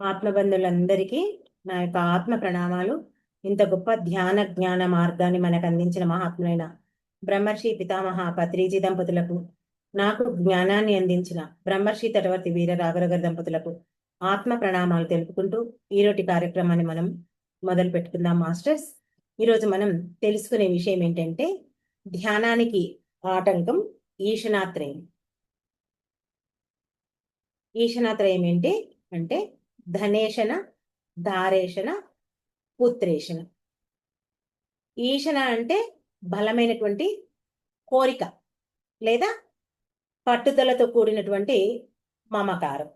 ఆత్మబంధువులందరికీ నా యొక్క ఆత్మ ప్రణామాలు. ఇంత గొప్ప ధ్యాన జ్ఞాన మార్గాన్ని మనకు అందించిన మహాత్ములైన బ్రహ్మర్షి పితామహ పత్రిజీ దంపతులకు, నాకు జ్ఞానాన్ని అందించిన బ్రహ్మర్షి తటవర్తి వీర రాఘరగర్ దంపతులకు ఆత్మ ప్రణామాలు తెలుపుకుంటూ ఈరోటి కార్యక్రమాన్ని మనం మొదలు పెట్టుకుందాం మాస్టర్స్. ఈరోజు మనం తెలుసుకునే విషయం ఏంటంటే ధ్యానానికి ఆటంకం ఈశనాత్రయం. ఈశనాత్రయం ఏంటి అంటే ధనేశన, ధారేశన, పుత్రేశన. ఈశన అంటే బలమైనటువంటి కోరిక లేదా పట్టుదలతో కూడినటువంటి మమకారం.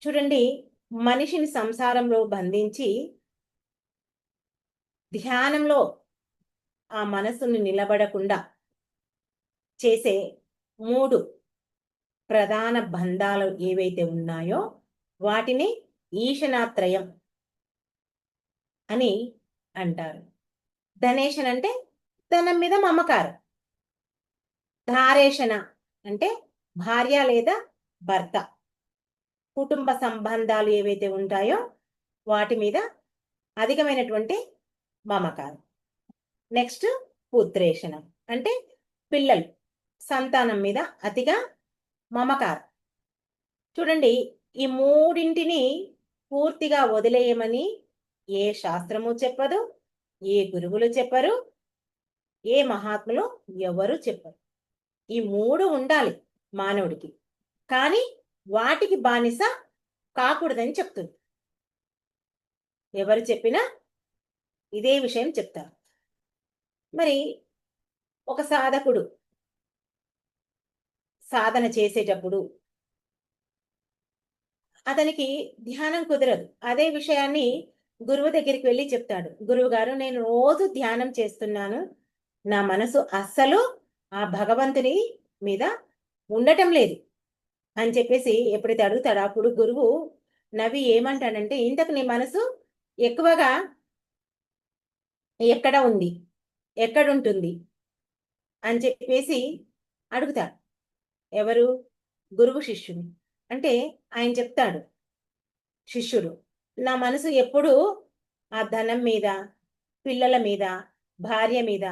చూడండి, మనిషిని సంసారంలో బంధించి ధ్యానంలో ఆ మనసును నిలబడకుండా చేసే 3 ప్రధాన బంధాలు ఏవైతే ఉన్నాయో వాటిని ఈశనాత్రయం అని అంటారు. ధనేశన అంటే ధనం మీద మమకారం. ధారేషణ అంటే భార్య లేదా భర్త, కుటుంబ సంబంధాలు ఏవైతే ఉంటాయో వాటి మీద అధికమైనటువంటి మమకారం. నెక్స్ట్ పుత్రేషణ అంటే పిల్లలు, సంతానం మీద అతిగా మమకారం. చూడండి, ఈ మూడింటిని పూర్తిగా వదిలేయమని ఏ శాస్త్రము చెప్పదు, ఏ గురువులు చెప్పరు, ఏ మహాత్ములు ఎవరు చెప్పరు. ఈ 3 ఉండాలి మానవుడికి, కానీ వాటికి బానిస కాకూడదని చెప్తుంది. ఎవరు చెప్పినా ఇదే విషయం చెప్తారు. మరి ఒక సాధకుడు సాధన చేసేటప్పుడు అతనికి ధ్యానం కుదరదు. అదే విషయాన్ని గురువు దగ్గరికి వెళ్ళి చెప్తాడు. గురువు గారు, నేను రోజు ధ్యానం చేస్తున్నాను, నా మనసు అస్సలు ఆ భగవంతుని మీద ఉండటం లేదు అని చెప్పేసి ఎప్పుడైతే అడుగుతాడో అప్పుడు గురువు నవ్వి ఏమంటాడంటే, ఇంతకు నీ మనసు ఎక్కువగా ఎక్కడ ఉంది, ఎక్కడుంటుంది అని చెప్పేసి అడుగుతాడు. ఎవరు? గురువు శిష్యుని. అంటే ఆయన చెప్తాడు శిష్యుడు, నా మనసు ఎప్పుడూ ఆ ధనం మీద, పిల్లల మీద, భార్య మీద,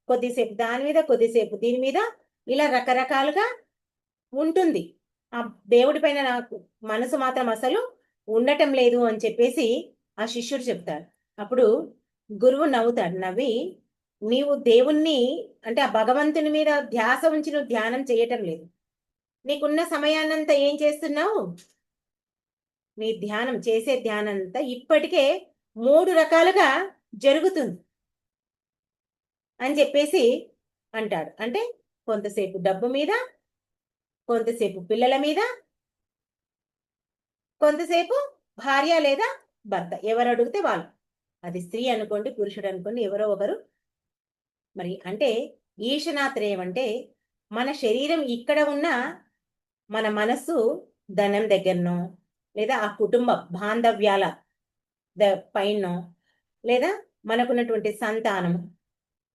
కొద్దిసేపు దాని మీద, కొద్దిసేపు దీని మీద, ఇలా రకరకాలుగా ఉంటుంది. ఆ దేవుడి పైన నాకు మనసు మాత్రం అసలు ఉండటం లేదు అని చెప్పేసి ఆ శిష్యుడు చెప్తాడు. అప్పుడు గురువు నవ్వుతాడు. నవ్వి, నీవు దేవుణ్ణి అంటే ఆ భగవంతుని మీద ధ్యాస ఉంచి నువ్వు ధ్యానం చేయటం లేదు. నీకున్న సమయాన్నంతా ఏం చేస్తున్నావు? నీ ధ్యానం చేసే ధ్యానంతా ఇప్పటికే 3 రకాలుగా జరుగుతుంది అని చెప్పేసి అంటాడు. అంటే కొంతసేపు డబ్బు మీద, కొంతసేపు పిల్లల మీద, కొంతసేపు భార్య లేదా భర్త, ఎవరు అడిగితే వాళ్ళు. అది స్త్రీ అనుకోండి, పురుషుడు అనుకోండి, ఎవరో ఒకరు. మరి అంటే ఈశనాత్రయం అంటే మన శరీరం ఇక్కడ ఉన్న మన మనస్సు ధనం దగ్గరనో, లేదా ఆ కుటుంబ బాంధవ్యాల పైనో, లేదా మనకున్నటువంటి సంతానం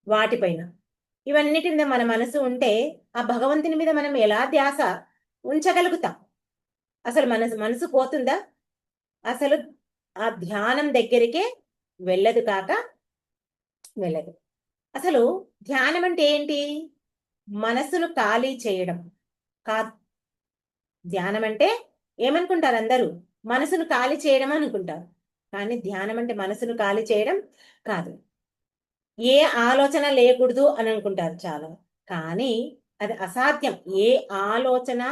వాటిపైన, ఇవన్నిటి మీద మన మనసు ఉంటే ఆ భగవంతుని మీద మనం ఎలా ధ్యాస ఉంచగలుగుతాం? అసలు మనసు పోతుందా? అసలు ఆ ధ్యానం దగ్గరికే వెళ్ళదు కాక వెళ్ళదు. అసలు ధ్యానం అంటే ఏంటి? మనసును ఖాళీ చేయడం కాదు. ధ్యానం అంటే ఏమనుకుంటారు అందరూ? మనసును ఖాళీ చేయడం అనుకుంటారు. కానీ ధ్యానం అంటే మనసును ఖాళీ చేయడం కాదు. ఏ ఆలోచన లేకూడదు అని అనుకుంటారు చాలా. కానీ అది అసాధ్యం. ఏ ఆలోచన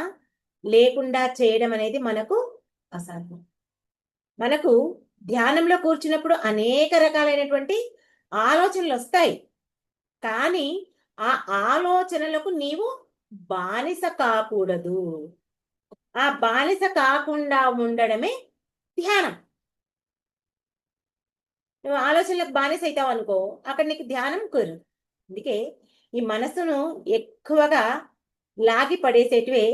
లేకుండా చేయడం అనేది మనకు అసాధ్యం. మనకు ధ్యానంలో కూర్చున్నప్పుడు అనేక రకాలైనటువంటి ఆలోచనలు వస్తాయి. కానీ ఆ ఆలోచనలకు నీవు బానిస కాకూడదు. ఆ బానిస కాకుండా ఉండడమే ధ్యానం. నువ్వు ఆలోచనలకు బానిస అవుతావు అనుకో, అక్కడ నీకు ధ్యానం కుదరదు. అందుకే ఈ మనసును ఎక్కువగా లాగి పడేసేటివే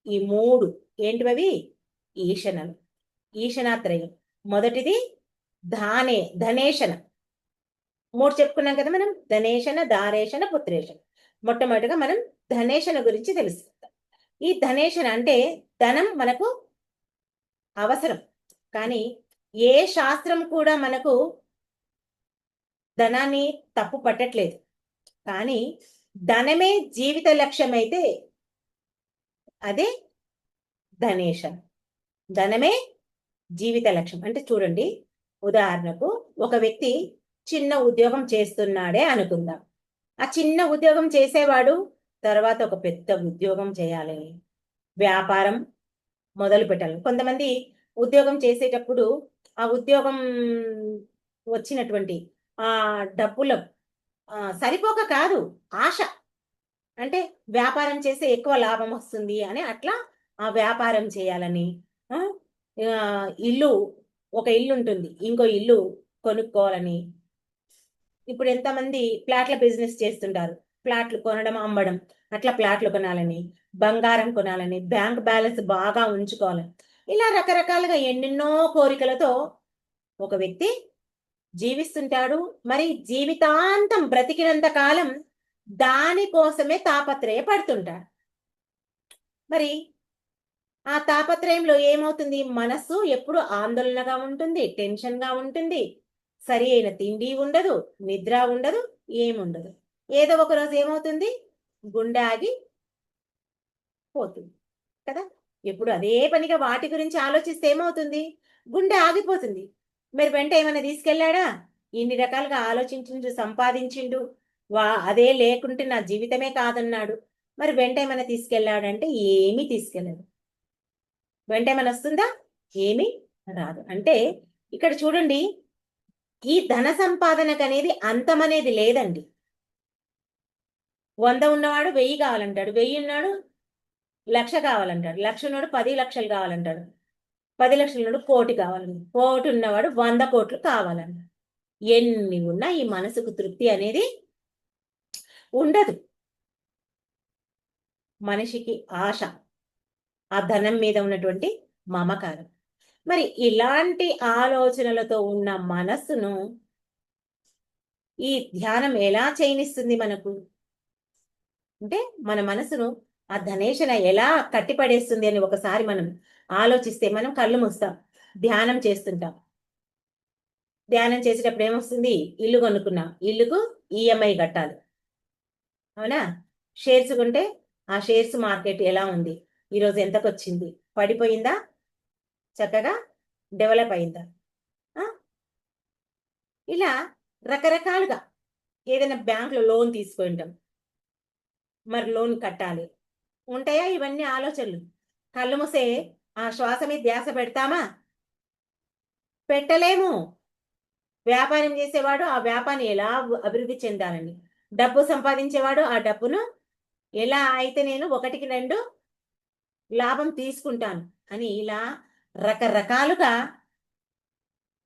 ఈ 3 ఏంటివవి? ఈశనలు, ఈశనాత్రయం. మొదటిది ధనేశన. 3 చెప్పుకున్నాం కదా మనం. ధనేశన, దారేశన, పుత్రేశన. మొట్టమొదటిగా మనం ధనేశన గురించి తెలుసుకుందాం. ఈ ధనేశన అంటే ధనం మనకు అవసరం. కానీ ఏ శాస్త్రం కూడా మనకు ధనాన్ని తప్పు పట్టట్లేదు. కానీ ధనమే జీవిత లక్ష్యమైతే అదే ధనేశం. ధనమే జీవిత లక్ష్యం. అంటే చూడండి, ఉదాహరణకు ఒక వ్యక్తి చిన్న ఉద్యోగం చేస్తున్నాడే అనుకుందాం. ఆ చిన్న ఉద్యోగం చేసేవాడు తర్వాత ఒక పెద్ద ఉద్యోగం చేయాలి, వ్యాపారం మొదలు పెట్టాలి. కొంతమంది ఉద్యోగం చేసేటప్పుడు ఆ ఉద్యోగం వచ్చినటువంటి ఆ డబ్బుల సరిపోక కాదు, ఆశ. అంటే వ్యాపారం చేస్తే ఎక్కువ లాభం వస్తుంది అని అట్లా ఆ వ్యాపారం చేయాలని, ఇల్లు, ఒక ఇల్లు ఉంటుంది, ఇంకో ఇల్లు కొనుక్కోవాలని. ఇప్పుడు ఎంతమంది ప్లాట్ల బిజినెస్ చేస్తుంటారు, ప్లాట్లు కొనడం అమ్మడం, అట్లా ప్లాట్లు కొనాలని, బంగారం కొనాలని, బ్యాంక్ బ్యాలెన్స్ బాగా ఉంచుకోవాలని, ఇలా రకరకాలుగా ఎన్నెన్నో కోరికలతో ఒక వ్యక్తి జీవిస్తుంటాడు. మరి జీవితాంతం బ్రతికినంత కాలం దానికోసమే తాపత్రయపడుతుంటాడు. మరి ఆ తాపత్రయంలో ఏమవుతుంది, మనస్సు ఎప్పుడు ఆందోళనగా ఉంటుంది, టెన్షన్గా ఉంటుంది, సరి అయిన తిండి ఉండదు, నిద్ర ఉండదు, ఏముండదు. ఏదో ఒక రోజు ఏమవుతుంది, గుండె ఆగి పోతుంది కదా. ఎప్పుడు అదే పనిగా వాటి గురించి ఆలోచిస్తే ఏమవుతుంది, గుండె ఆగిపోతుంది. మరి వెంట ఏమైనా తీసుకెళ్ళాడా, ఇన్ని రకాలుగా ఆలోచించిండు, సంపాదించిండు, అదే లేకుంటే నా జీవితమే కాదన్నాడు. మరి వెంట ఏమైనా తీసుకెళ్ళాడంటే ఏమీ తీసుకెళ్ళదు. వెంట ఏమైనా వస్తుందా, ఏమీ రాదు. అంటే ఇక్కడ చూడండి, ఈ ధన సంపాదనకు అనేది అంతమనేది లేదండి. 100 ఉన్నవాడు 1000 కావాలంటాడు, 1000 ఉన్నాడు 1,00,000 కావాలంటాడు, 1,00,000 ఉన్నాడు 10 లక్షలు కావాలంటాడు, 10 లక్షలు ఉన్నాడు 1,00,00,000 కావాలండి, 1,00,00,000 ఉన్నవాడు 100 కోట్లు కావాలంట. ఎన్ని ఉన్నా ఈ మనసుకు తృప్తి అనేది ఉండదు. మనిషికి ఆశ, ఆ ధనం మీద ఉన్నటువంటి మమకారం. మరి ఇలాంటి ఆలోచనలతో ఉన్న మనస్సును ఈ ధ్యానం ఎలా చేయనిస్తుంది మనకు అంటే, మన మనసును ఆ ధనేశన ఎలా కట్టిపడేస్తుంది అని ఒకసారి మనం ఆలోచిస్తే, మనం కళ్ళు మూస్తాం, ధ్యానం చేస్తుంటాం. ధ్యానం చేసేటప్పుడు ఏమొస్తుంది, ఇల్లు కొనుక్కున్నాం, ఇల్లుకు ఈఎంఐ కట్టాలి, అవునా. షేర్స్ కొంటే ఆ షేర్స్ మార్కెట్ ఎలా ఉంది, ఈరోజు ఎంతకు వచ్చింది, పడిపోయిందా, చక్కగా డెవలప్ అయిందా, ఇలా రకరకాలుగా. ఏదైనా బ్యాంకులో లోన్ తీసుకుంటాం, మరి లోన్ కట్టాలి, ఉంటాయా ఇవన్నీ ఆలోచనలు. కళ్ళు మూసే ఆ శ్వాస మీద ధ్యాస పెడతామా, పెట్టలేము. వ్యాపారం చేసేవాడు ఆ వ్యాపారాన్ని ఎలా అభివృద్ధి చెందాలని, డబ్బు సంపాదించేవాడు ఆ డబ్బును ఎలా అయితే నేను 1కి 2 లాభం తీసుకుంటాను అని, ఇలా రకరకాలుగా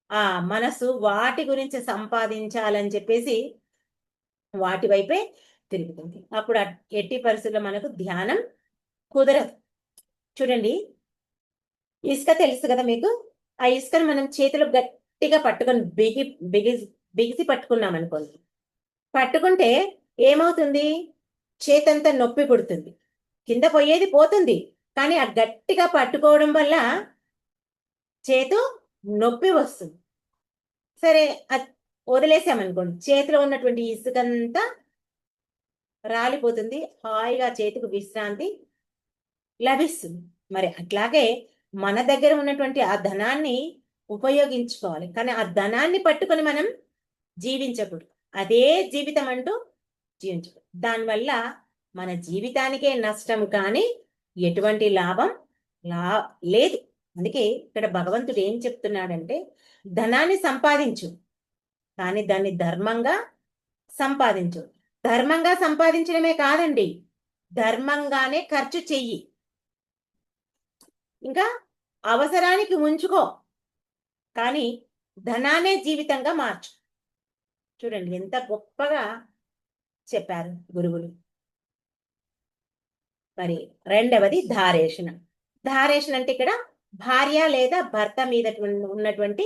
ఆ మనసు వాటి గురించి సంపాదించాలని చెప్పేసి వాటి వైపే తిరుగుతుంది. అప్పుడు ఎట్టి పరిస్థితుల్లో మనకు ధ్యానం కుదరదు. చూడండి, ఇసుక తెలుసు కదా మీకు. ఆ ఇసుకను మనం చేతిలో గట్టిగా పట్టుకొని బిగిసి పట్టుకున్నాం అనుకోండి, పట్టుకుంటే ఏమవుతుంది, చేతంతా నొప్పి పుడుతుంది, కింద పోయేది పోతుంది, కానీ ఆ గట్టిగా పట్టుకోవడం వల్ల చేతు నొప్పి వస్తుంది. సరే, వదిలేసామనుకోండి, చేతిలో ఉన్నటువంటి ఇసుకంతా రాలిపోతుంది, హాయిగా చేతికి విశ్రాంతి లభిస్తుంది. మరి అట్లాగే మన దగ్గర ఉన్నటువంటి ఆ ధనాన్ని ఉపయోగించుకోవాలి, కానీ ఆ ధనాన్ని పట్టుకొని మనం జీవించకూడదు. అదే జీవితం అంటూ జీవించకూడదు. దానివల్ల మన జీవితానికే నష్టం, కానీ ఎటువంటి లాభం లేదు. అందుకే ఇక్కడ భగవంతుడు ఏం చెప్తున్నాడంటే, ధనాన్ని సంపాదించు, కానీ దాన్ని ధర్మంగా సంపాదించు. ధర్మంగా సంపాదించడమే కాదండి, ధర్మంగానే ఖర్చు చెయ్యి, ఇంకా అవసరానికి ఉంచుకో, కానీ ధనానే జీవితంగా మార్చు. చూడండి ఎంత గొప్పగా చెప్పారు గురువులు. మరి రెండవది ధారేషణ. ధారేషణ అంటే ఇక్కడ భార్య లేదా భర్త మీద ఉన్నటువంటి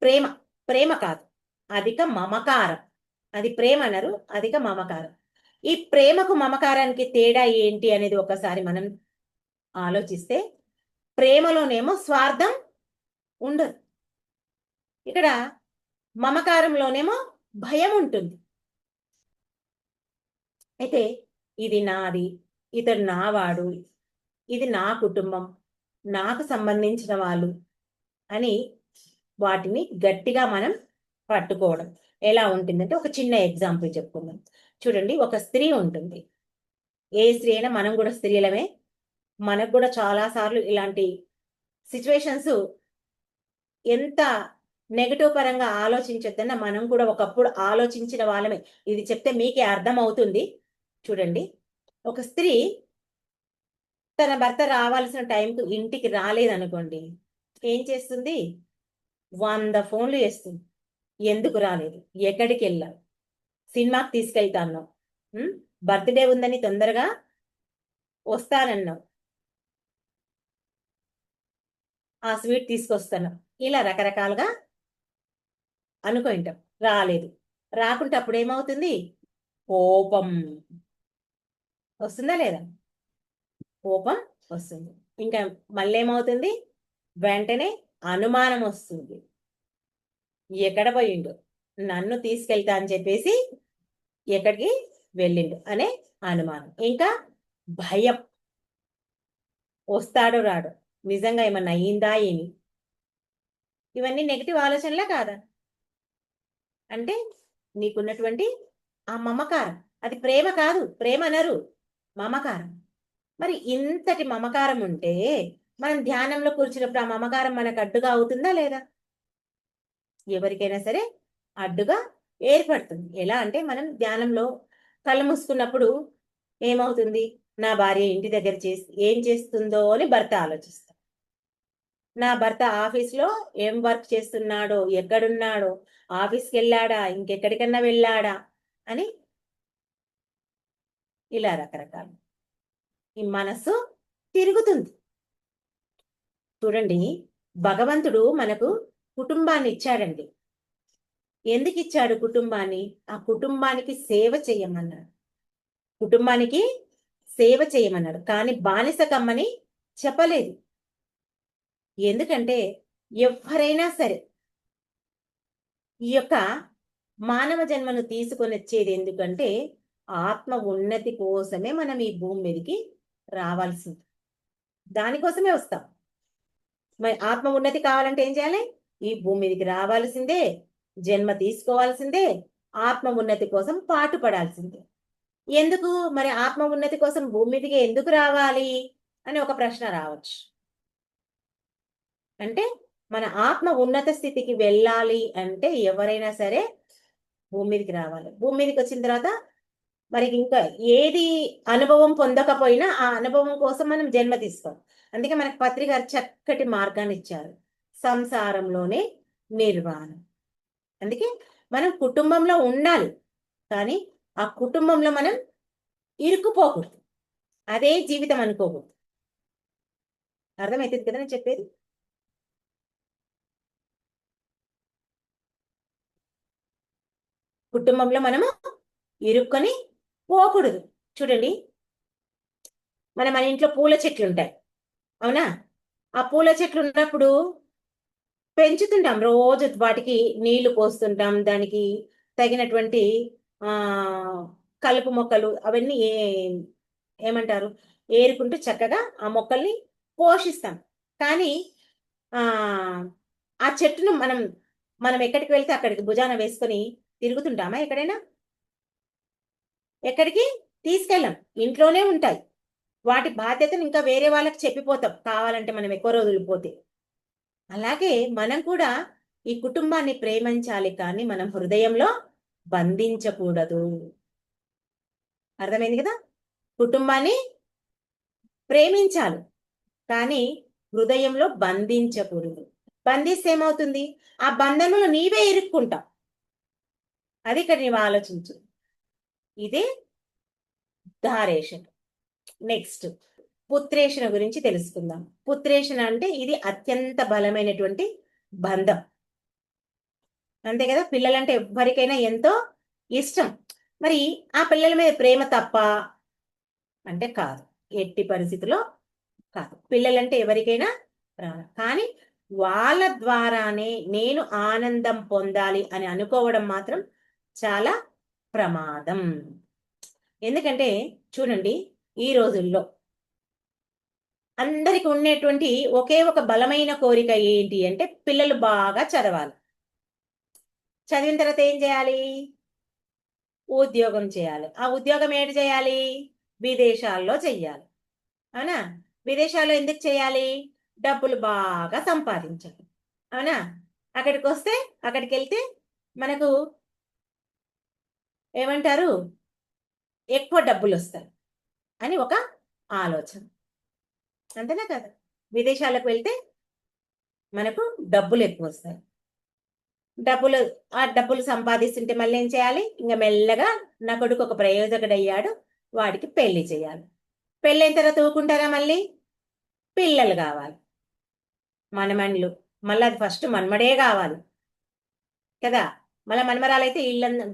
ప్రేమ. ప్రేమ కాదు, అధిక మమకారం. అది ప్రేమ అనరు, అధిక మమకారం. ఈ ప్రేమకు మమకారానికి తేడా ఏంటి అనేది ఒకసారి మనం ఆలోచిస్తే, ప్రేమలోనేమో స్వార్థం ఉండదు. ఇక్కడ మమకారంలోనేమో భయం ఉంటుంది. అయితే ఇది నాది, ఇతడు నావాడు, ఇది నా కుటుంబం, నాకు సంబంధించిన వాళ్ళు అని వాటిని గట్టిగా మనం పట్టుకోవడం ఎలా ఉంటుందంటే, ఒక చిన్న ఎగ్జాంపుల్ చెప్పుకుందాం. చూడండి, ఒక స్త్రీ ఉంటుంది. ఏ స్త్రీ అయినా, మనం కూడా స్త్రీలమే. మనకు కూడా చాలా సార్లు ఇలాంటి సిచ్యువేషన్స్, ఎంత నెగటివ్ పరంగా ఆలోచించొద్దన్న మనం కూడా ఒకప్పుడు ఆలోచించిన వాళ్ళమే. ఇది చెప్తే మీకే అర్థం అవుతుంది. చూడండి, ఒక స్త్రీ తన భర్త రావాల్సిన టైంకు ఇంటికి రాలేదనుకోండి, ఏం చేస్తుంది? 100 ఫోన్లు చేస్తుంది. ఎందుకు రాలేదు, ఎక్కడికి వెళ్ళావు, సినిమాకి తీసుకెళ్తాను, బర్త్డే ఉందని తొందరగా వస్తానన్నావు, ఆ స్వీట్ తీసుకొస్తాను, ఇలా రకరకాలుగా అనుకుంటాం. రాలేదు. రాకుంటే అప్పుడు ఏమవుతుంది? కోపం వస్తుందా లేదా? కోపం వస్తుంది. ఇంకా మళ్ళీ ఏమవుతుంది? వెంటనే అనుమానం వస్తుంది. ఎక్కడ పోయిండు, నన్ను తీసుకెళ్తా అని చెప్పేసి ఎక్కడికి వెళ్ళిండు అనే అనుమానం. ఇంకా భయం, వస్తాడో రాడు, నిజంగా ఏమన్నా అయ్యిందా ఏమి. ఇవన్నీ నెగిటివ్ ఆలోచనలే కాదా? అంటే నీకున్నటువంటి ఆ మమకారం, అది ప్రేమ కాదు, ప్రేమ అనరు, మమకారం. మరి ఇంతటి మమకారం ఉంటే మనం ధ్యానంలో కూర్చున్నప్పుడు ఆ మమకారం మనకు అడ్డుగా అవుతుందా లేదా? ఎవరికైనా సరే అడ్డుగా ఏర్పడుతుంది. ఎలా అంటే, మనం ధ్యానంలో కళ్ళు మూసుకున్నప్పుడు ఏమవుతుంది? నా భార్య ఇంటి దగ్గర ఏం చేస్తుందో అని భర్త ఆలోచిస్తాడు. నా భర్త ఆఫీస్లో ఏం వర్క్ చేస్తున్నాడో, ఎక్కడున్నాడో, ఆఫీస్కి వెళ్ళాడా, ఇంకెక్కడికన్నా వెళ్ళాడా అని, ఇలా రకరకాలు ఈ మనసు తిరుగుతుంది. చూడండి, భగవంతుడు మనకు కుటుంబాన్ని ఇచ్చాడండి. ఎందుకు ఇచ్చాడు కుటుంబాన్ని? ఆ కుటుంబానికి సేవ చేయమన్నాడు. కుటుంబానికి సేవ చేయమన్నాడు, కానీ బానిస కమ్మని చెప్పలేదు. ఎందుకంటే ఎవరైనా సరే ఈ యొక్క మానవ జన్మను తీసుకొని వచ్చేది ఎందుకంటే, ఆత్మ ఉన్నతి కోసమే మనం ఈ భూమి మీదకి రావాల్సింది. దానికోసమే వస్తాం. మరి ఆత్మ ఉన్నతి కావాలంటే ఏం చేయాలి? ఈ భూమి మీదకి రావాల్సిందే, జన్మ తీసుకోవాల్సిందే, ఆత్మ ఉన్నతి కోసం పాటుపడాల్సిందే. ఎందుకు మరి ఆత్మ ఉన్నతి కోసం భూమి మీదకి ఎందుకు రావాలి అని ఒక ప్రశ్న రావచ్చు. అంటే మన ఆత్మ ఉన్నత స్థితికి వెళ్ళాలి అంటే ఎవరైనా సరే భూమి మీదకి రావాలి. భూమి మీదకి వచ్చిన తర్వాత మరి ఇంకా ఏది అనుభవం పొందకపోయినా ఆ అనుభవం కోసం మనం జన్మ తీస్తాం. అందుకే మనకు పత్రి గారు చక్కటి మార్గాన్ని ఇచ్చారు, సంసారంలోనే నిర్వాణం. అందుకే మనం కుటుంబంలో ఉండాలి, కానీ ఆ కుటుంబంలో మనం ఇరుక్కుపోకూడదు, అదే జీవితం అనుకోకూడదు. అర్థమవుతుంది కదా నేను చెప్పేది? కుటుంబంలో మనము ఇరుక్కొని పోకూడదు. చూడండి, మన ఇంట్లో పూల చెట్లు ఉంటాయి, అవునా? ఆ పూల చెట్లు ఉన్నప్పుడు పెంచుతుంటాం, రోజు వాటికి నీళ్లు పోస్తుంటాం, దానికి తగినటువంటి ఆ కలుపు మొక్కలు అవన్నీ ఏమంటారు, ఏరుకుంటూ చక్కగా ఆ మొక్కల్ని పోషిస్తాం. కానీ ఆ ఆ చెట్టును మనం మనం ఎక్కడికి వెళ్తే అక్కడికి భుజాన వేసుకొని తిరుగుతుంటామా ఎక్కడైనా? ఎక్కడికి తీసుకెళ్ళం, ఇంట్లోనే ఉంటాయి. వాటి బాధ్యతను ఇంకా వేరే వాళ్ళకి చెప్పిపోతాం, కావాలంటే మనం ఎక్కువ రోజులు పోతే. అలాగే మనం కూడా ఈ కుటుంబాన్ని ప్రేమించాలి, కానీ మనం హృదయంలో బంధించకూడదు. అర్థమైంది కదా? కుటుంబాన్ని ప్రేమించాలి, కానీ హృదయంలో బంధించకూడదు. బంధిస్తే ఏమవుతుంది? ఆ బంధంలో నీవే ఇరుక్కుంటావు. అది ఇక్కడ నీవు ఆలోచించు. ఇదే ధారేషణ. నెక్స్ట్ పుత్రేషణ గురించి తెలుసుకుందాం. పుత్రేషణ అంటే ఇది అత్యంత బలమైనటువంటి బంధం, అంతే కదా? పిల్లలంటే ఎవ్వరికైనా ఎంతో ఇష్టం. మరి ఆ పిల్లల మీద ప్రేమ తప్ప అంటే కాదు, ఎట్టి పరిస్థితిలో కాదు. పిల్లలంటే ఎవరికైనా ప్రాణం. కానీ వాళ్ళ ద్వారానే నేను ఆనందం పొందాలి అని అనుకోవడం మాత్రం చాలా ప్రమాదం. ఎందుకంటే చూడండి, ఈ రోజుల్లో అందరికి ఉండేటువంటి ఒకే ఒక బలమైన కోరిక ఏంటి అంటే పిల్లలు బాగా చదవాలి. చదివిన తర్వాత ఏం చేయాలి? ఉద్యోగం చేయాలి. ఆ ఉద్యోగం ఏంటి చేయాలి? విదేశాల్లో చెయ్యాలి. అవునా? విదేశాల్లో ఎందుకు చేయాలి? డబ్బులు బాగా సంపాదించాలి. అవునా? అక్కడికొస్తే అక్కడికెళ్తే మనకు ఏమంటారు? ఎక్కువ డబ్బులొస్తాయి అని ఒక ఆలోచన. అంతేనా కదా? విదేశాలకు వెళ్తే మనకు డబ్బులు ఎక్కువొస్తాయి. డబ్బులు ఆ డబ్బులు సంపాదిస్తుంటే మళ్ళీ ఏం చేయాలి? ఇంక మెల్లగా నా కొడుకు ఒక ప్రయోజకుడయ్యాడు. వాడికి పెళ్లి చేయాలి. పెళ్ళైన తర్వాత ఊరుకుంటారా మళ్ళీ? పిల్లలు కావాలి. మనమన్లు. మళ్ళీ అది ఫస్ట్ మన్మడే కావాలి. కదా! మళ్ళా మనమరాలైతే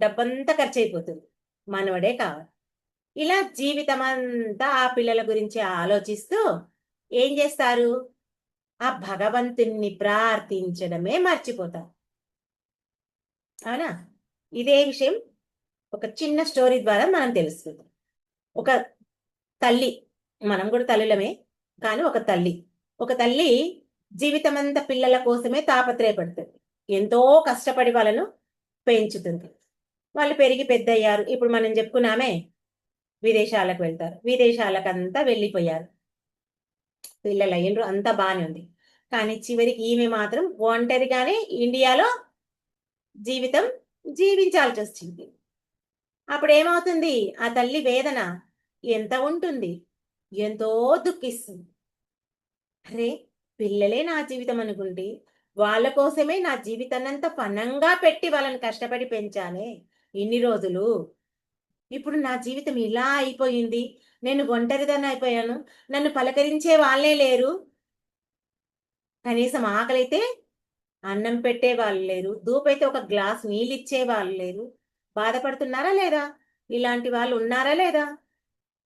డబ్బంతా ఖర్చయిపోతుంది. మనవడే కావాలి. ఇలా జీవితమంతా ఆ పిల్లల గురించి ఆలోచిస్తూ ఏం చేస్తారు? ఆ భగవంతుణ్ణి ప్రార్థించడమే మర్చిపోతారు. అవునా? ఇదే విషయం ఒక చిన్న స్టోరీ ద్వారా మనం తెలుసుకుందాం. ఒక తల్లి, మనం కూడా తల్లులమే, కానీ ఒక తల్లి జీవితమంతా పిల్లల కోసమే తాపత్రయపడుతుంది. ఎంతో కష్టపడి వాళ్ళను పెంచుతుంది. వాళ్ళు పెరిగి పెద్దయ్యారు. ఇప్పుడు మనం చెప్పుకున్నామే, విదేశాలకు వెళ్తారు. విదేశాలకంతా వెళ్ళిపోయారు. పిల్లలయ్యిండ్రు, అంతా బానే ఉంది. కానీ చివరికి ఈమె మాత్రం ఒంటరిగానే ఇండియాలో జీవితం జీవించాల్సొచ్చింది. అప్పుడేమవుతుంది? ఆ తల్లి వేదన ఎంత ఉంటుంది? ఎంతో దుఃఖిస్తుంది. అరే! పిల్లలే నా జీవితం అనుకుంటే, వాళ్ళ కోసమే నా జీవితాన్నంతా పణంగా పెట్టి వాళ్ళని కష్టపడి పెంచానే ఇన్ని రోజులు. ఇప్పుడు నా జీవితం ఇలా అయిపోయింది. నేను ఒంటరిదాన్నయిపోయాను. నన్ను పలకరించే వాళ్ళే లేరు. కనీసం ఆకలైతే అన్నం పెట్టేవాళ్ళు లేరు. దూపైతే ఒక గ్లాస్ నీళ్ళిచ్చే వాళ్ళు లేరు. బాధపడుతున్నారా లేదా? ఇలాంటి వాళ్ళు ఉన్నారా లేదా?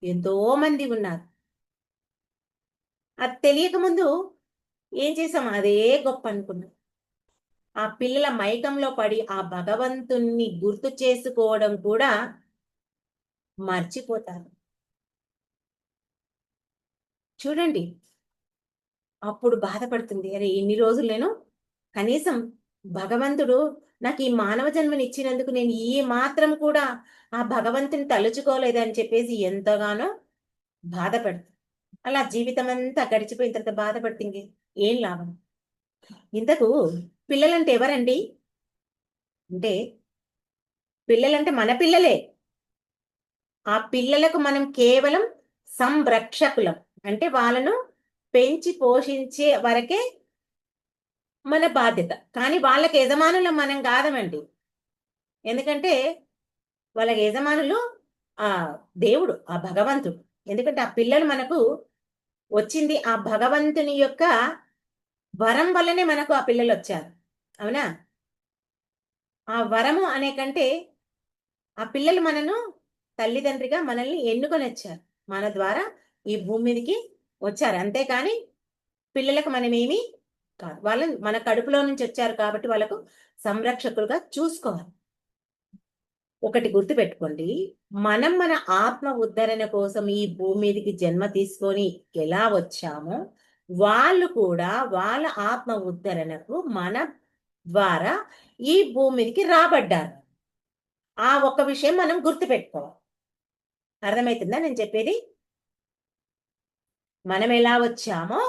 ఎంతో మంది ఉన్నారు. అది తెలియక ముందు ఏం చేసాం? అదే గొప్ప అనుకున్నాం. ఆ పిల్లల మైకంలో పడి ఆ భగవంతుణ్ణి గుర్తు చేసుకోవడం కూడా మర్చిపోతారు. చూడండి, అప్పుడు బాధపడుతుంది. అరే! ఇన్ని రోజులు నేను కనీసం భగవంతుడు నాకు ఈ మానవ జన్మనిచ్చినందుకు నేను ఈ మాత్రం కూడా ఆ భగవంతుని తలుచుకోలేదని చెప్పేసి ఎంతగానో బాధపడుతుంది. అలా జీవితమంతా గడిచిపోయిన తర్వాత బాధపడితే ఏం లాభం? ఇంతకు పిల్లలంటే ఎవరండి? అంటే పిల్లలంటే మన పిల్లలే. ఆ పిల్లలకు మనం కేవలం సంరక్షకులం. అంటే వాళ్ళను పెంచి పోషించే వరకే మన బాధ్యత. కానీ వాళ్ళకి యజమానులం మనం గాదమండి. ఎందుకంటే వాళ్ళకి యజమానులు దేవుడు, ఆ భగవంతుడు. ఎందుకంటే ఆ పిల్లలు మనకు వచ్చింది ఆ భగవంతుని యొక్క వరం వల్లనే మనకు ఆ పిల్లలొచ్చారు. అవునా? ఆ వరము అనే కంటే ఆ పిల్లలు తల్లిదండ్రిగా మనల్ని ఎన్నుకొనొచ్చారు. మన ద్వారా ఈ భూమి మీదకి వచ్చారు. అంతేకాని పిల్లలకు మనమేమి కాదు. వాళ్ళని మన కడుపులో నుంచి వచ్చారు కాబట్టి వాళ్ళకు సంరక్షకులుగా చూసుకోవాలి. ఒకటి గుర్తుపెట్టుకోండి. మనం మన ఆత్మ ఉద్ధరణ కోసం ఈ భూమి మీదకి జన్మ తీసుకొని ఎలా వచ్చామో, వాళ్ళు కూడా వాళ్ళ ఆత్మ ఉద్ధరణకు మన ద్వారా ఈ భూమి మీదకి రాబడ్డారు. ఆ ఒక్క విషయం మనం గుర్తుపెట్టుకోవాలి. అర్థమైతుందా నేను చెప్పేది? మనం ఎలా వచ్చామో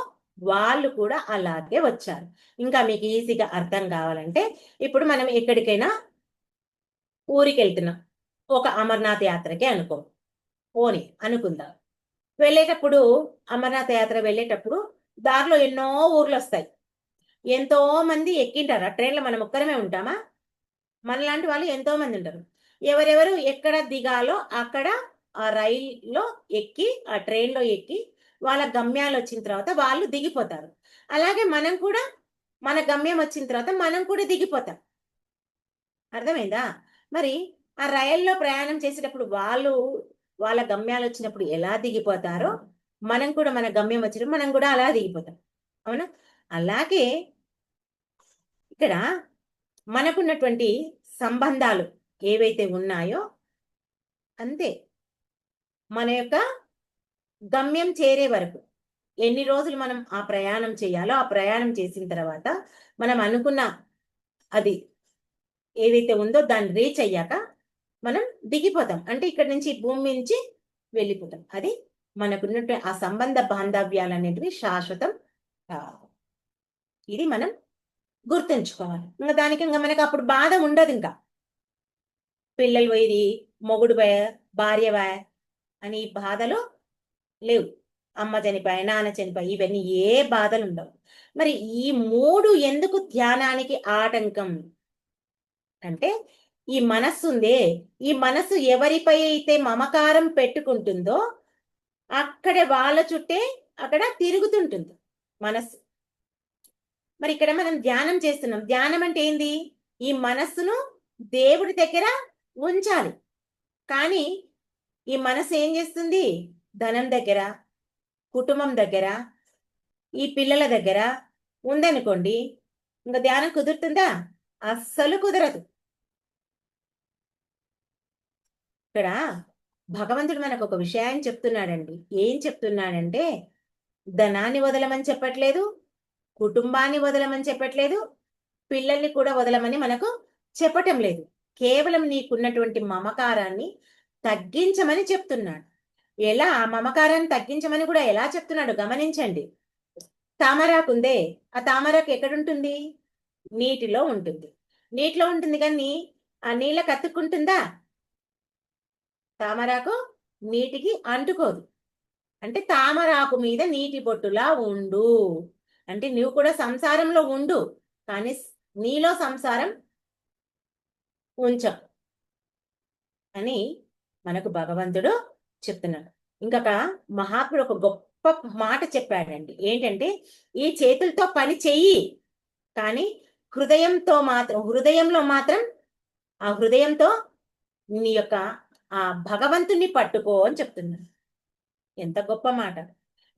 వాళ్ళు కూడా అలాగే వచ్చారు. ఇంకా మీకు ఈజీగా అర్థం కావాలంటే, ఇప్పుడు మనం ఎక్కడికైనా ఊరికెళ్తున్నాం. ఒక అమర్నాథ్ యాత్రకే పోనీ అనుకుందాం. వెళ్ళేటప్పుడు అమర్నాథ్ యాత్ర వెళ్ళేటప్పుడు దారిలో ఎన్నో ఊర్లొస్తాయి. ఎంతో మంది ఎక్కింటారు. ఆ ట్రైన్‌లో మనం ఒక్కరమే ఉంటామా? మనలాంటి వాళ్ళు ఎంతో మంది ఉంటారు. ఎవరెవరు ఎక్కడ దిగాలో అక్కడ ఆ రైల్లో ఎక్కి, ఆ ట్రైన్‌లో ఎక్కి వాళ్ళ గమ్యాలొచ్చిన తర్వాత వాళ్ళు దిగిపోతారు. అలాగే మనం కూడా మన గమ్యం వచ్చిన తర్వాత మనం కూడా దిగిపోతాం. అర్థమైందా? మరి ఆ రైల్లో ప్రయాణం చేసేటప్పుడు వాళ్ళ గమ్యాలొచ్చినప్పుడు ఎలా దిగిపోతారో, మనం కూడా మన గమ్యం వచ్చినప్పుడు మనం కూడా అలా దిగిపోతాం. అవునా? అలాగే ఇక్కడ మనకున్నటువంటి సంబంధాలు ఏవైతే ఉన్నాయో అంతే, మన యొక్క గమ్యం చేరే వరకు ఎన్ని రోజులు మనం ఆ ప్రయాణం చేయాలో ఆ ప్రయాణం చేసిన తర్వాత మనం అనుకున్న అది ఏదైతే ఉందో దాన్ని రీచ్ అయ్యాక మనం దిగిపోతాం. అంటే ఇక్కడ నుంచి భూమి నుంచి వెళ్ళిపోతాం. అది మనకున్నటువంటి ఆ సంబంధ బాంధవ్యాలు అనేటివి శాశ్వతం కాదు. ఇది మనం గుర్తుంచుకోవాలి. ఇంకా దానికి ఇంకా మనకు అప్పుడు బాధ ఉండదు. ఇంకా పిల్లలు పోయి మొగుడు భార్య అని బాధలు లేవు. అమ్మ చనిపోయి, నాన్న చనిపోయి, ఇవన్నీ ఏ బాధలు ఉండవు. మరి ఈ మూడు ఎందుకు ధ్యానానికి ఆటంకం అంటే, ఈ మనస్సు ఉందే, ఈ మనస్సు ఎవరిపై అయితే మమకారం పెట్టుకుంటుందో అక్కడ వాళ్ళ చుట్టే అక్కడ తిరుగుతుంటుంది మనస్సు. మరి ఇక్కడ మనం ధ్యానం చేస్తున్నాం. ధ్యానం అంటే ఏంది? ఈ మనస్సును దేవుడి దగ్గర ఉంచాలి. కానీ ఈ మనసు ఏం చేస్తుంది? ధనం దగ్గర, కుటుంబం దగ్గర, ఈ పిల్లల దగ్గర ఉందనుకోండి, ఇంకా ధ్యానం కుదురుతుందా? అస్సలు కుదరదు. ఇక్కడ భగవంతుడు మనకు ఒక విషయాన్ని చెప్తున్నాడండి. ఏం చెప్తున్నాడంటే, ధనాన్ని వదలమని చెప్పట్లేదు, కుటుంబాన్ని వదలమని చెప్పట్లేదు, పిల్లల్ని కూడా వదలమని మనకు చెప్పటం లేదు. కేవలం నీకున్నటువంటి మమకారాన్ని తగ్గించమని చెప్తున్నాడు. ఎలా ఆ మమకారాన్ని తగ్గించమని కూడా ఎలా చెప్తున్నాడు గమనించండి. తామరాకు ఉందే, ఆ తామరాకు ఎక్కడుంటుంది? నీటిలో ఉంటుంది. నీటిలో ఉంటుంది కానీ ఆ నీళ్ళకి అతుక్కుంటుందా? తామరాకు నీటికి అంటుకోదు. అంటే తామరాకు మీద నీటి బొట్టులా ఉండు అంటే నువ్వు కూడా సంసారంలో ఉండు, కానీ నీలో సంసారం ఉంచం అని మనకు భగవంతుడు చెప్తున్నాడు. ఇంకొక మహాత్ముడు ఒక గొప్ప మాట చెప్పాడండి. ఏంటంటే, ఈ చేతులతో పని చెయ్యి, కానీ హృదయంలో మాత్రం ఆ హృదయంతో నీ యొక్క ఆ భగవంతుని పట్టుకో అని చెప్తున్నాడు. ఎంత గొప్ప మాట!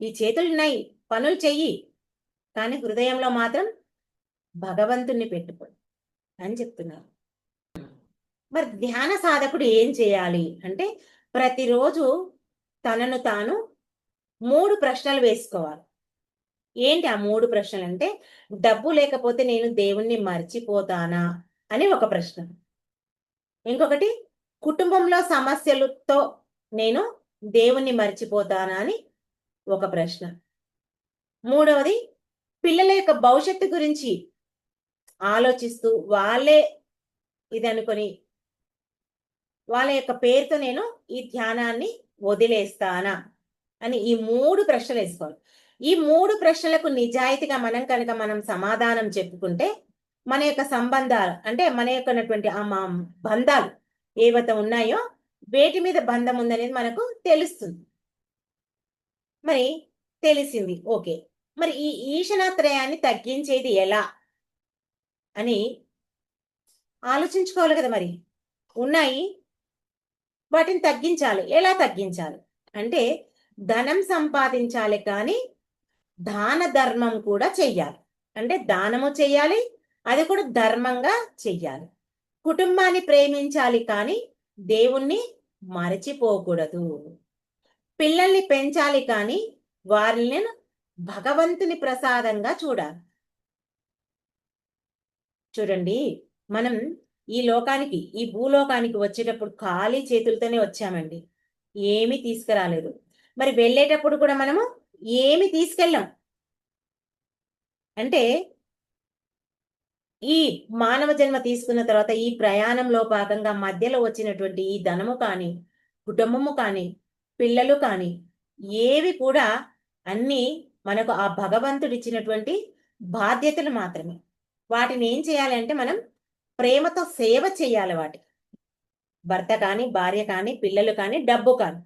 ఈ చేతులున్నాయి, పనులు చెయ్యి, కానీ హృదయంలో మాత్రం భగవంతుణ్ణి పెట్టుకో అని చెప్తున్నారు. మరి ధ్యాన సాధకుడు ఏం చేయాలి అంటే, ప్రతిరోజు తనను తాను 3 ప్రశ్నలు వేసుకోవాలి. ఏంటి ఆ 3 ప్రశ్నలు అంటే, డబ్బు లేకపోతే నేను దేవుణ్ణి మర్చిపోతానా అని ఒక ప్రశ్న. ఇంకొకటి, కుటుంబంలో సమస్యలతో నేను దేవుణ్ణి మర్చిపోతానా అని ఒక ప్రశ్న. మూడవది, పిల్లల యొక్క భవిష్యత్తు గురించి ఆలోచిస్తూ వాళ్ళే ఇది అనుకొని వాళ్ళ యొక్క పేరుతో నేను ఈ ధ్యానాన్ని వదిలేస్తానా అని ఈ 3 ప్రశ్నలు వేసుకోవాలి. ఈ 3 ప్రశ్నలకు నిజాయితీగా మనం సమాధానం చెప్పుకుంటే మన యొక్క సంబంధాలు అంటే మన యొక్కనటువంటి ఆ బంధాలు ఏవైతే ఉన్నాయో వేటి మీద బంధం ఉందనేది మనకు తెలుస్తుంది. మరి తెలిసింది, ఓకే. మరి ఈ ఈశనాత్రయాన్ని తగ్గించేది ఎలా అని ఆలోచించుకోవాలి కదా. మరి ఉన్నాయి, వాటిని తగ్గించాలి. ఎలా తగ్గించాలి అంటే, ధనం సంపాదించాలి కానీ దాన ధర్మం కూడా చెయ్యాలి. అంటే దానము చెయ్యాలి, అది కూడా ధర్మంగా చెయ్యాలి. కుటుంబాన్ని ప్రేమించాలి కానీ దేవుణ్ణి మరచిపోకూడదు. పిల్లల్ని పెంచాలి కానీ వారిని భగవంతుని ప్రసాదంగా చూడాలి. చూడండి, మనం ఈ లోకానికి, ఈ భూలోకానికి వచ్చేటప్పుడు ఖాళీ చేతులతోనే వచ్చామండి. ఏమీ తీసుకురాలేదు. మరి వెళ్ళేటప్పుడు కూడా మనము ఏమి తీసుకెళ్ళాం అంటే, ఈ మానవ జన్మ తీసుకున్న తర్వాత ఈ ప్రయాణంలో భాగంగా మధ్యలో వచ్చినటువంటి ఈ ధనము కానీ, కుటుంబము కానీ, పిల్లలు కానీ ఏవి కూడా అన్నీ మనకు ఆ భగవంతుడు ఇచ్చినటువంటి బాధ్యతలు మాత్రమే. వాటిని ఏం చేయాలి అంటే, మనం ప్రేమతో సేవ చేయాలి. వాటికి భర్త కానీ, భార్య కానీ, పిల్లలు కానీ, డబ్బు కానీ.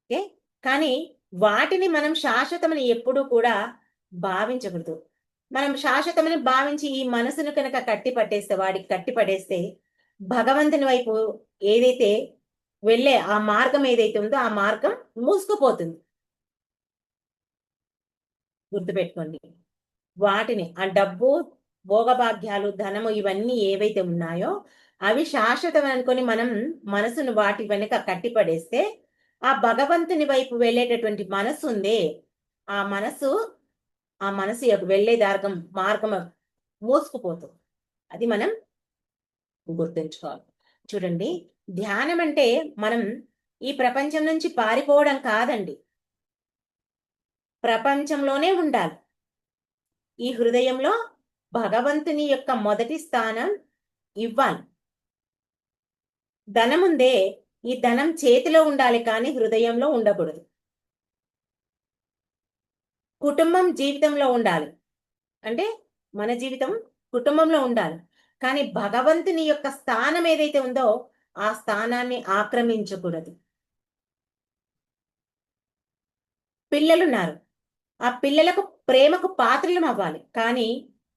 ఓకే, కానీ వాటిని మనం శాశ్వతమని ఎప్పుడూ కూడా భావించకూడదు. మనం శాశ్వతమని భావించి ఈ మనసును కనుక కట్టి పట్టేస్తే, వాడికి కట్టి పడేస్తే, భగవంతుని వైపు ఏదైతే వెళ్ళే ఆ మార్గం ఏదైతే ఉందో ఆ మార్గం మూసుకుపోతుంది. గుర్తుపెట్టుకోండి, వాటిని ఆ డబ్బు, భోగభాగ్యాలు, ధనము ఇవన్నీ ఏవైతే ఉన్నాయో అవి శాశ్వతం అనుకొని మనం మనసును వాటి వెనుక కట్టిపడేస్తే ఆ భగవంతుని వైపు వెళ్ళేటటువంటి మనసు ఉందే, ఆ మనసు ఆ మనసు యొక్క వెళ్ళే మార్గం మోసుకుపోతుంది. అది మనం గుర్తుంచుకోవాలి. చూడండి, ధ్యానం అంటే మనం ఈ ప్రపంచం నుంచి పారిపోవడం కాదండి, ప్రపంచంలోనే ఉండాలి. ఈ హృదయంలో భగవంతుని యొక్క మొదటి స్థానం ఇవ్వాలి. ధనముందే, ఈ ధనం చేతిలో ఉండాలి కానీ హృదయంలో ఉండకూడదు. కుటుంబం జీవితంలో ఉండాలి, అంటే మన జీవితం కుటుంబంలో ఉండాలి, కానీ భగవంతుని యొక్క స్థానం ఏదైతే ఉందో ఆ స్థానాన్ని ఆక్రమించకూడదు. పిల్లలున్నారు, ఆ పిల్లలకు ప్రేమకు పాత్రలం అవ్వాలి, కానీ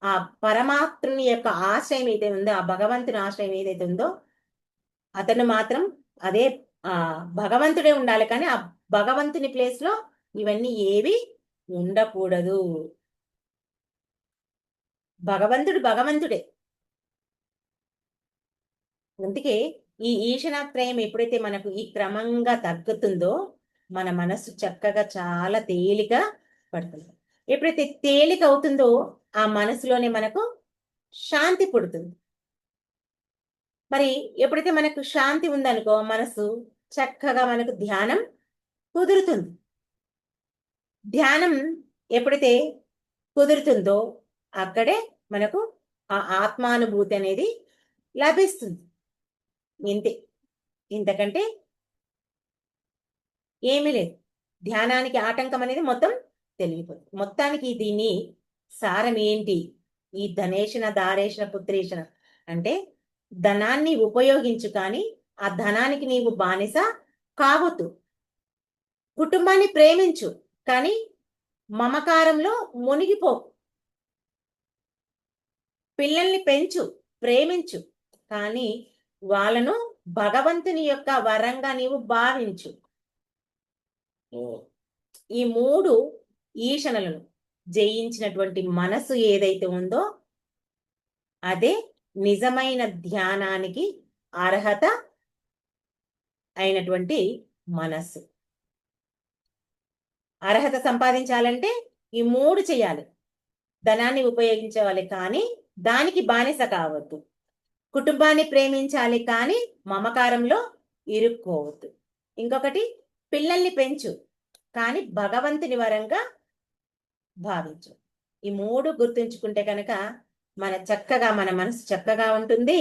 ఆ పరమాత్ముని యొక్క ఆశ్రయం ఏదైతే ఉందో, ఆ భగవంతుని ఆశ్రయం ఏదైతే ఉందో అతను మాత్రం అదే భగవంతుడే ఉండాలి, కానీ ఆ భగవంతుని ప్లేస్ లో ఇవన్నీ ఏవి ఉండకూడదు. భగవంతుడు భగవంతుడే. అందుకే ఈ ఈశనాత్రయం ఎప్పుడైతే మనకు ఈ క్రమంగా తగ్గుతుందో మన మనస్సు చక్కగా చాలా తేలిక పడుతుంది. ఎప్పుడైతే తేలిక అవుతుందో ఆ మనసులోనే మనకు శాంతి పుడుతుంది. మరి ఎప్పుడైతే మనకు శాంతి ఉందనుకో మనసు, చక్కగా మనకు ధ్యానం కుదురుతుంది. ధ్యానం ఎప్పుడైతే కుదురుతుందో అక్కడే మనకు ఆ ఆత్మానుభూతి అనేది లభిస్తుంది. ఇంతే, ఇంతకంటే ఏమీ లేదు. ధ్యానానికి ఆటంకం అనేది మొత్తం తెలియపోతుంది. మొత్తానికి దీని సారం ఏంటి? ఈ ధనేషణ దారేషణ పుత్రేషణ అంటే ధనాన్ని ఉపయోగించు, కానీ ఆ ధనానికి నీవు బానిస కావద్దు. కుటుంబాన్ని ప్రేమించు, కానీ మమకారంలో మునిగిపో. పిల్లల్ని పెంచు, ప్రేమించు, కానీ వాళ్ళను భగవంతుని యొక్క వరంగా నీవు భావించు. ఈ 3 ఈషణలను జయించినటువంటి మనసు ఏదైతే ఉందో అదే నిజమైన ధ్యానానికి అర్హత అయినటువంటి మనస్సు. అర్హత సంపాదించాలంటే ఈ 3 చేయాలి. ధనాన్ని ఉపయోగించాలి, కానీ దానికి బానిస కావద్దు. కుటుంబాన్ని ప్రేమించాలి, కానీ మమకారంలో ఇరుక్కోవద్దు. ఇంకొకటి, పిల్లల్ని పెంచు, కానీ భగవంతుని వరంగా భావించు. ఈ 3 గుర్తుంచుకుంటే కనుక మన మనసు చక్కగా ఉంటుంది.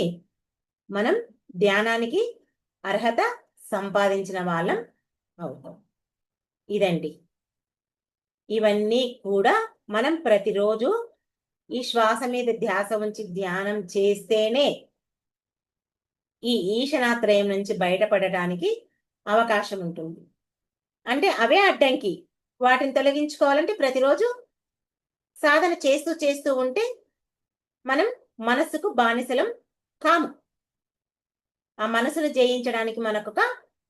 మనం ధ్యానానికి అర్హత సంపాదించిన వాళ్ళం అవుతాం. ఇదండి. ఇవన్నీ కూడా మనం ప్రతిరోజు ఈ శ్వాస మీద ధ్యాస ఉంచి ధ్యానం చేస్తేనే ఈ ఈశనాత్రయం నుంచి బయటపడటానికి అవకాశం ఉంటుంది. అంటే అవే అడ్డంకి, వాటిని తొలగించుకోవాలంటే ప్రతిరోజు సాధన చేస్తూ చేస్తూ ఉంటే మనం మనసుకు బానిసలం కాము. ఆ మనసును జయించడానికి మనకొక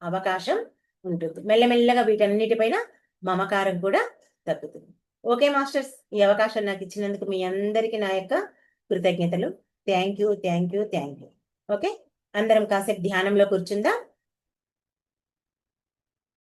అవకాశం ఉంటుంది. మెల్లమెల్లగా వీటన్నిటిపైన మమకారం కూడా తగ్గుతుంది. ఓకే మాస్టర్స్, ఈ అవకాశం నాకు ఇచ్చినందుకు మీ అందరికీ నా యొక్క కృతజ్ఞతలు. Thank you. ఓకే, అందరం కాసేపు ధ్యానంలో కూర్చుందాం.